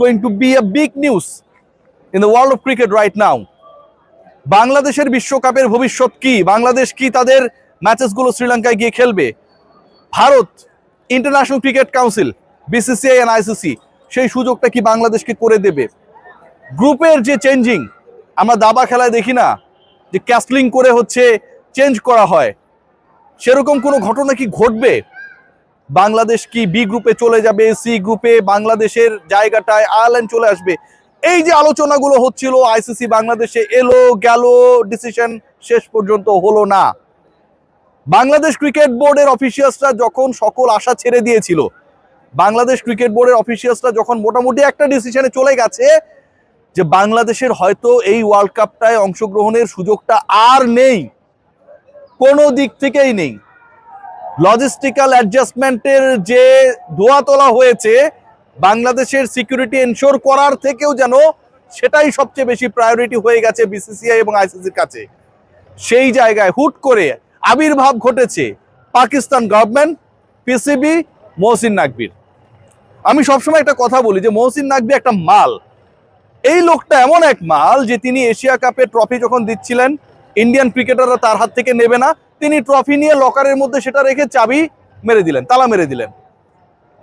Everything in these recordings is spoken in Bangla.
going to be a big news in the world of cricket right now. বাংলাদেশের বিশ্বকাপের ভবিষ্যৎ কি? বাংলাদেশ কি তাদের ম্যাচেসগুলো শ্রীলঙ্কায় গিয়ে খেলবে? Bharat international cricket council BCCI and ICC সেই সুযোগটা কি বাংলাদেশকে করে দেবে? গ্রুপের যে চেঞ্জিং আমরা দাবা খেলায় দেখি না, যে ক্যাসলিং করে হচ্ছে চেঞ্জ করা হয়, সেরকম কোনো ঘটনা কি ঘটবে? বাংলাদেশ কি বি গ্রুপে চলে যাবে, সি গ্রুপে বাংলাদেশের জায়গাটায় আয়ারল্যান্ড চলে আসবে? এই যে আলোচনাগুলো হচ্ছিল, আইসিসি বাংলাদেশে এলো গেল, ডিসিশন শেষ পর্যন্ত হলো না। বাংলাদেশ ক্রিকেট বোর্ডের অফিসিয়ালসরা যখন সকল আশা ছেড়ে দিয়েছিল, বাংলাদেশ ক্রিকেট বোর্ডের অফিসিয়ালসরা যখন মোটামুটি একটা ডিসিশনে চলে গেছে যে বাংলাদেশের হয়তো এই ওয়ার্ল্ড কাপটায় অংশগ্রহণের সুযোগটা আর নেই, কোনো দিক থেকেই নেই। লজিস্টিক্যাল অ্যাডজাস্টমেন্টের যে ধোয়া তোলা হয়েছে, বাংলাদেশের সিকিউরিটি এনশোর করার থেকেও যেন সেটাই সবচেয়ে বেশি প্রায়োরিটি হয়ে গেছে বিসিসিআই এবং আইসিসির কাছে। সেই জায়গায় হুট করে আবির্ভাব ঘটেছে পাকিস্তান গভর্নমেন্ট, পিসিবি, মহসিন নাকভির। আমি সবসময় একটা কথা বলি যে মহসিন নাকভি একটা মাল। এই লোকটা এমন এক মাল যে তিনি এশিয়া কাপের ট্রফি যখন দিচ্ছিলেন, ইন্ডিয়ান ক্রিকেটাররা তার হাত থেকে নেবে না, তিনি ট্রফি নিয়ে লকারের মধ্যে সেটা রেখে চাবি মেরে দিলেন, তালা মেরে দিলেন।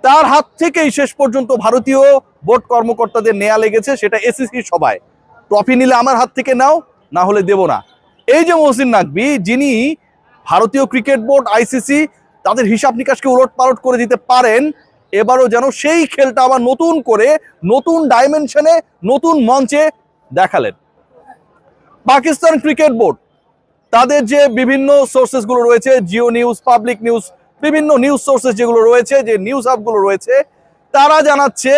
তার হাত থেকেই শেষ পর্যন্ত ভারতীয় বোর্ড কর্মকর্তাদের নেয়া লেগেছে, সেটা এসিসির সভায়। ট্রফি নিলে আমার হাত থেকে নাও, না হলে দেব না। এই যে মহসিন নাকভি, যিনি ভারতীয় ক্রিকেট বোর্ড, আইসিসি তাদের হিসাব নিকাশকে উলট পালট করে দিতে পারেন, এবারও যেন সেই খেলটা আবার নতুন করে, নতুন ডাইমেনশনে, নতুন মঞ্চে দেখালেন। পাকিস্তান ক্রিকেট বোর্ড তাদের যে বিভিন্ন সোর্সেসগুলো রয়েছে, জিও নিউজ, পাবলিক নিউজ, বিভিন্ন নিউজ সোর্সেস যেগুলো রয়েছে, যে নিউজ হাবগুলো রয়েছে, তারা জানাচ্ছে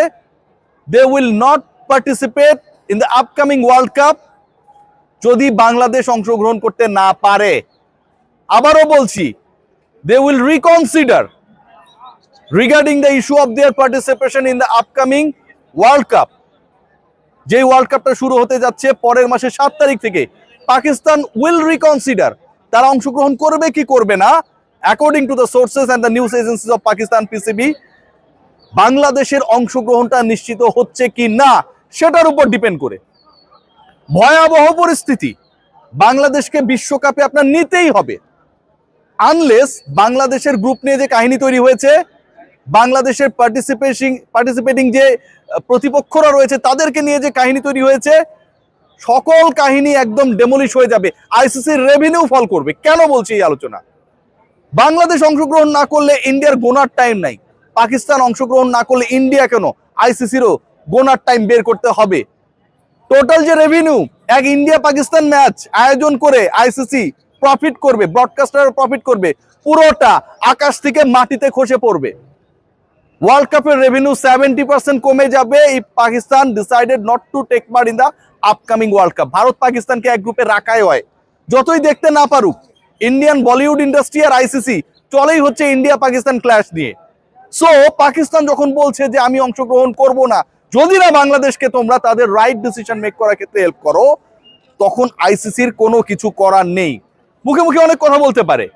they will not participate in the upcoming world cup যদি বাংলাদেশ অংশগ্রহণ করতে না পারে। আবারও বলছি, they will reconsider regarding the issue of their participation in the upcoming world cup. যে ওয়ার্ল্ড কাপটা শুরু হতে যাচ্ছে পরের মাসের 7 তারিখ থেকে, পাকিস্তান উইল রিকনসিডার, তারা অংশগ্রহণ করবে কি করবে না, according to the sources and the news agencies of Pakistan, PCB, বাংলাদেশের অংশগ্রহণটা নিশ্চিত হচ্ছে কি না সেটার উপর ডিপেন্ড করে। ভয়াবহ পরিস্থিতি, বাংলাদেশকে বিশ্বকাপে আপনার নিতেই হবে। আনলেস বাংলাদেশের গ্রুপ নিয়ে যে কাহিনী তৈরি হয়েছে, বাংলাদেশের পার্টিসিপেটিং যে প্রতিপক্ষরা রয়েছে তাদেরকে নিয়ে যে কাহিনী তৈরি হয়েছে, সকল কাহিনী একদম ডেমোলিশ হয়ে যাবে, আইসিসির রেভিনিউ ফল করবে। কেন বলছি এই আলোচনা? বাংলাদেশ অংশগ্রহণ না করলে ইন্ডিয়ার গোনার টাইম নাই, পাকিস্তান অংশগ্রহণ না করলে ইন্ডিয়া কেন, আইসিসিরও গোনার টাইম বের করতে হবে। টোটাল যে রেভিনিউ, এক ইন্ডিয়া পাকিস্তান ম্যাচ আয়োজন করে আইসিসি প্রফিট করবে, ব্রডকাস্টার প্রফিট করবে, পুরোটা আকাশ থেকে মাটিতে খসে পড়বে। ওয়ার্ল্ড কাপের রেভিনিউ 70% কমে যাবে if Pakistan decided not to take part in the upcoming world cup. Bharat পাকিস্তানকে এক গ্রুপে রাখাই হয়, যতই দেখতে না পারুক। ইন্ডিয়ান বলিউড ইন্ডাস্ট্রি আর আইসিসি চলেই হচ্ছে ইন্ডিয়া পাকিস্তান ক্ল্যাশ নিয়ে। সো পাকিস্তান যখন বলছে যে আমি অংশগ্রহণ করব না, যদি না বাংলাদেশকে তোমরা তাদের রাইট ডিসিশন মেক করার ক্ষেত্রে হেল্প করো, তখন আইসিসির কোনো কিছু করার নেই। মুখে মুখে অনেক কথা বলতে পারে,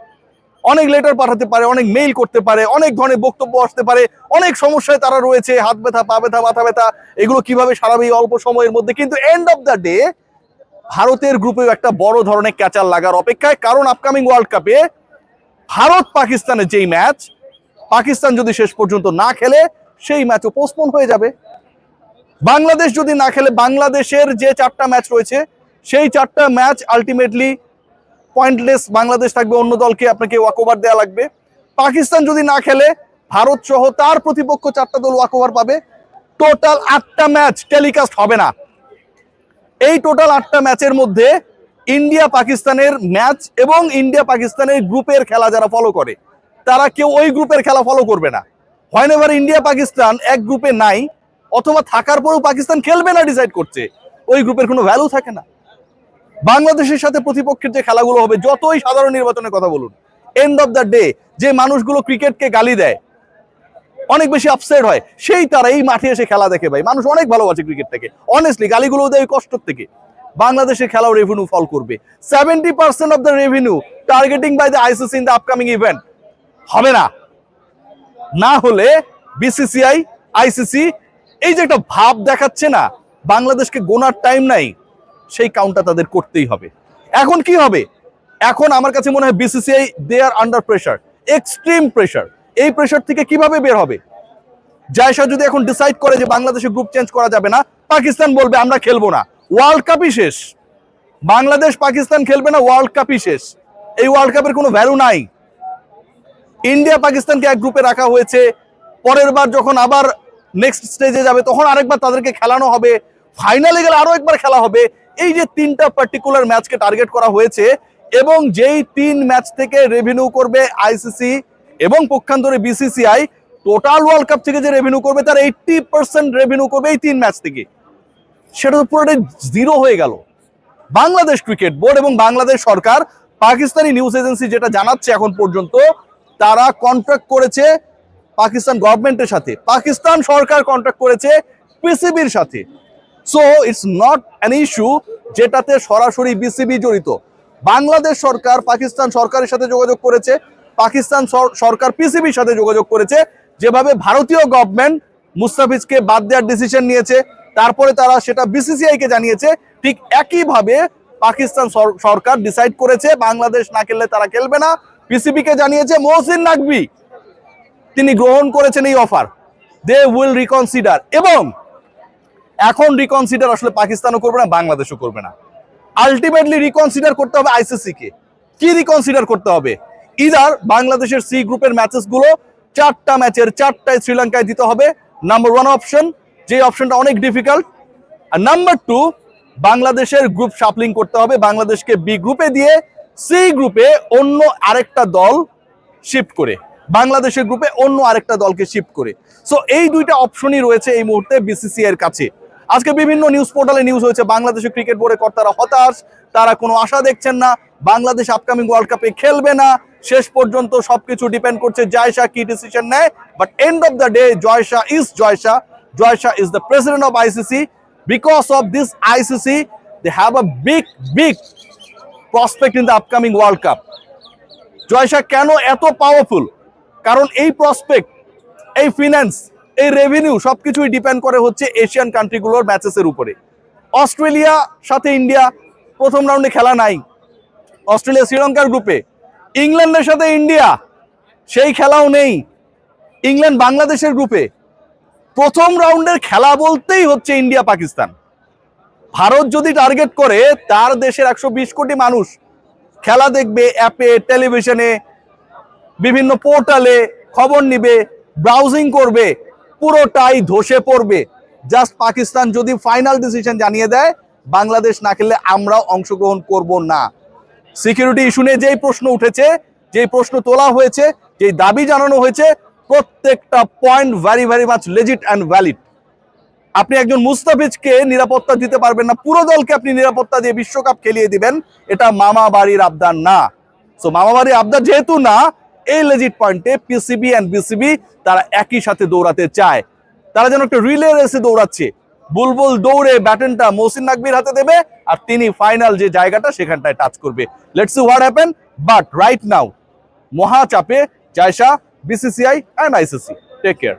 অনেক লেটার পাঠাতে পারে, অনেক মেইল করতে পারে, অনেক ধরনের বক্তব্য আসতে পারে, অনেক সমস্যায় তারা রয়েছে, হাত ব্যথা, পা ব্যথা, মাথা ব্যথা, এগুলো কিভাবে সারাবে এই অল্প সময়ের মধ্যে। কিন্তু এন্ড অফ দ্য ডে ভারতের গ্রুপেও একটা বড় ধরনের ক্যাচার লাগার অপেক্ষায়। কারণ আপকামিং ওয়ার্ল্ড কাপে ভারত পাকিস্তানের যেই ম্যাচ, পাকিস্তান যদি শেষ পর্যন্ত না খেলে সেই ম্যাচও পোস্টপোন হয়ে যাবে। বাংলাদেশ যদি না খেলে, বাংলাদেশের যে 4টা ম্যাচ রয়েছে সেই 4টা ম্যাচ আলটিমেটলি পয়েন্টলেস, বাংলাদেশ থাকবে, অন্য দলকে আপনাকে ওয়াকওভার দেওয়া লাগবে। পাকিস্তান যদি না খেলে, ভারত সহ তার প্রতিপক্ষ 4টা দল ওয়াকওভার পাবে। টোটাল 8টা ম্যাচ টেলিকাস্ট হবে না। এই টোটাল 8টা ম্যাচের মধ্যে ইন্ডিয়া পাকিস্তানের ম্যাচ এবং ইন্ডিয়া পাকিস্তানের গ্রুপের খেলা যারা ফলো করে, তারা কেউ ওই গ্রুপের খেলা ফলো করবে না। হয় এবার ইন্ডিয়া পাকিস্তান এক গ্রুপে নাই, অথবা থাকার পরেও পাকিস্তান খেলবে না ডিসাইড করছে, ওই গ্রুপের কোনো ভ্যালু থাকে না। বাংলাদেশের সাথে প্রতিপক্ষের যে খেলাগুলো হবে, যতই সাধারণ নির্বাচনের কথা বলুন, এন্ড অফ দ্য ডে যে মানুষগুলো ক্রিকেটকে গালি দেয়, অনেক বেশি আপসেট হয়, সেই তারা এই মাঠে এসে খেলা দেখে। ভাই, মানুষ অনেক ভালোবাসে ক্রিকেটটাকে, অনেস্টলি গালিগুলো দেয় কষ্ট থেকে। বাংলাদেশের খেলাও রেভিনিউ ফল করবে। 70% of the revenue targeting by the ICC in the upcoming event হবে না। না হলে বিসিসিআই, আইসিসি এই যে একটা ভাব দেখাচ্ছে না বাংলাদেশকে গোনার টাইম নাই, সেই কাউন্টটা তাদের করতেই হবে। এখন কি হবে? এখন আমার কাছে মনে হয় বিসিসিআই দে আর আন্ডার প্রেসার, এক্সট্রিম প্রেসার। এই প্রেসার থেকে কিভাবে বের হবে? জায়সা যদি এখন ডিসাইড করে যে বাংলাদেশে গ্রুপ চেঞ্জ করা যাবে না, পাকিস্তান বলবে আমরা খেলবো না, ওয়ার্ল্ড কাপই শেষ। বাংলাদেশ পাকিস্তান খেলবে না, ওয়ার্ল্ড কাপই শেষ। এই ওয়ার্ল্ড কাপের কোনো ভ্যালু নাই। ইন্ডিয়া পাকিস্তানকে এক গ্রুপে রাখা হয়েছে, পরের বার যখন আবার নেক্সট স্টেজে যাবে তখন আরেকবার তাদেরকে খেলানো হবে, ফাইনালে গেলে আরো একবার খেলা হবে। এই যে তিনটা পার্টিকুলার ম্যাচকে টার্গেট করা হয়েছে, এবং যেই 3 ম্যাচ থেকে রেভিনিউ করবে আইসিসি এবং পক্ষান্তরে বিসিসিআই, টোটাল ওয়ার্ল্ড কাপ থেকে যে রেভিনিউ করবে তার 80% রেভিনিউ করবে এই 3 ম্যাচ থেকে। সেটা তো পুরোটাই জিরো হয়ে গেল। বাংলাদেশ ক্রিকেট বোর্ড এবং বাংলাদেশ সরকার, পাকিস্তানি নিউজ এজেন্সি যেটা জানাচ্ছে এখন পর্যন্ত, তারা কন্ট্রাক্ট করেছে পাকিস্তান গভর্নমেন্টের সাথে, পাকিস্তান সরকার কন্ট্রাক্ট করেছে পিসিবির সাথে। So it's not an issue যেটাতে সরাসরি বিসিবি জড়িত। বাংলাদেশ সরকার পাকিস্তান সরকারের সাথে যোগাযোগ করেছে, পাকিস্তান সরকার পিসিবির সাথে যোগাযোগ করেছে। যেভাবে ভারতীয় গভর্নমেন্ট মুস্তাফিজকে বাদ দেওয়ার ডিসিশন নিয়েছে, তারপরে তারা সেটা বিসিসিআই কে জানিয়েছে, ঠিক একইভাবে পাকিস্তান সরকার ডিসাইড করেছে বাংলাদেশ না খেললে তারা খেলবে না, পিসিবি কে জানিয়েছে। মহসিন নাকভি তিনি গ্রহণ করেছেন এই অফার, দে উইল রিকনসিডার। এবং এখন রিকনসিডার আসলে পাকিস্তানও করবে না, বাংলাদেশও করবে না, আলটিমেটলি রিকনসিডার করতে হবে আইসিসি কে। কি রিকনসিডার করতে হবে? ইদার বাংলাদেশের সি গ্রুপের ম্যাচেস গুলো 4টা ম্যাচের 4টায় শ্রীলঙ্কায় দিতে হবে, নাম্বার 1 অপশন, যে অপশনটা অনেক ডিফিকাল্ট। আর নাম্বার 2, বাংলাদেশের গ্রুপ শাফলিং করতে হবে, বাংলাদেশকে বি গ্রুপে দিয়ে সি গ্রুপে অন্য আরেকটা দল শিফট করে, বাংলাদেশের গ্রুপে অন্য আরেকটা দলকে শিফট করে। সো এই 2টা অপশনই রয়েছে এই মুহূর্তে বিসিসিআই এর কাছে। আজকে বিভিন্ন নিউজ পোর্টালে নিউজ হয়েছে বাংলাদেশের ক্রিকেট বোর্ডের কর্তারা হতাশ, তারা কোনো আশা দেখছেন না, বাংলাদেশ আপকামিং ওয়ার্ল্ড কাপে খেলবে না। শেষ পর্যন্ত সবকিছু ডিপেন্ড করছে জায়সা কি ডিসিশন নেয়। But end of the day Jay Shah is Jay Shah, Jay Shah is the president of ICC. Because of this ICC they have a big prospect in the upcoming world cup. Jay Shah কেন এত পাওয়ারফুল? কারণ এই প্রসপেক্ট, এই ফিন্যান্স, এই রেভিনিউ সবকিছুই ডিপেন্ড করে হচ্ছে এশিয়ান কান্ট্রিগুলোর ম্যাচেসের উপরে। অস্ট্রেলিয়া সাথে ইন্ডিয়া প্রথম রাউন্ডে খেলা নাই, অস্ট্রেলিয়া শ্রীলঙ্কার গ্রুপে। ইংল্যান্ডের সাথে ইন্ডিয়া সেই খেলাও নেই, ইংল্যান্ড বাংলাদেশের গ্রুপে। প্রথম রাউন্ডের খেলা বলতেই হচ্ছে ইন্ডিয়া পাকিস্তান। ভারত যদি টার্গেট করে তার দেশের 120 কোটি মানুষ খেলা দেখবে, অ্যাপে, টেলিভিশনে, বিভিন্ন পোর্টালে খবর নিবে, ব্রাউজিং করবে, পুরোটাই ধসে পড়বে। জাস্ট পাকিস্তান যদি ফাইনাল ডিসিশন জানিয়ে দেয় বাংলাদেশ না খেললে আমরাও অংশগ্রহণ করব না। সিকিউরিটি ইস্যু নিয়ে যেই প্রশ্ন উঠেছে, যেই প্রশ্ন তোলা হয়েছে, যেই দাবি জানানো হয়েছে, প্রত্যেকটা point very much legit and valid. আপনি একজন মুস্তাফিজকে নিরাপত্তা দিতে পারবেন না, পুরো দলকে আপনি নিরাপত্তা দিয়ে বিশ্বকাপ খেলিয়ে দিবেন, এটা মামা বাড়ির আবদার না। সো মামা বাড়ির আবদার যেহেতু না, এই লেজিট পয়েন্টে পিসিবি এন্ড বিসিবি তারা একই সাথে দৌড়াতে চায়। তারা যেন একটা রিলে রেসে দৌড়াচ্ছে, বুলবুল দৌড়ে ব্যাটনটা মহসিন নাকভির হাতে দেবে আর তিনি ফাইনাল যে জায়গাটা সেখানটায় টাচ করবে। Let's see what happen. But right now মহা চাপে Jay Shah, BCCI and ICC. Take care.